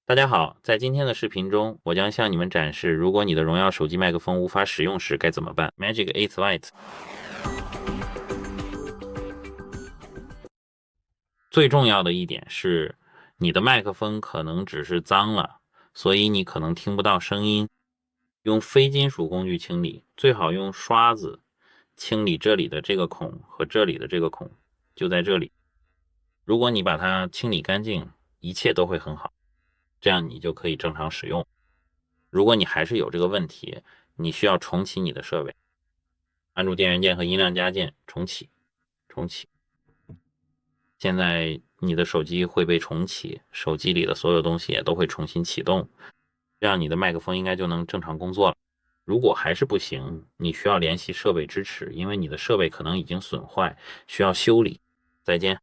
大家好，在今天的视频中，我将向你们展示，如果你的荣耀手机麦克风无法使用时该怎么办。Magic8 Lite 最重要的一点是，你的麦克风可能只是脏了，所以你可能听不到声音。用非金属工具清理，最好用刷子清理这里的这个孔和这里的这个孔，就在这里。如果你把它清理干净，一切都会很好，这样你就可以正常使用。如果你还是有这个问题，你需要重启你的设备，按住电源键和音量加键重启。现在你的手机会被重启，手机里的所有东西也都会重新启动，这样你的麦克风应该就能正常工作了。如果还是不行，你需要联系设备支持，因为你的设备可能已经损坏，需要修理。再见。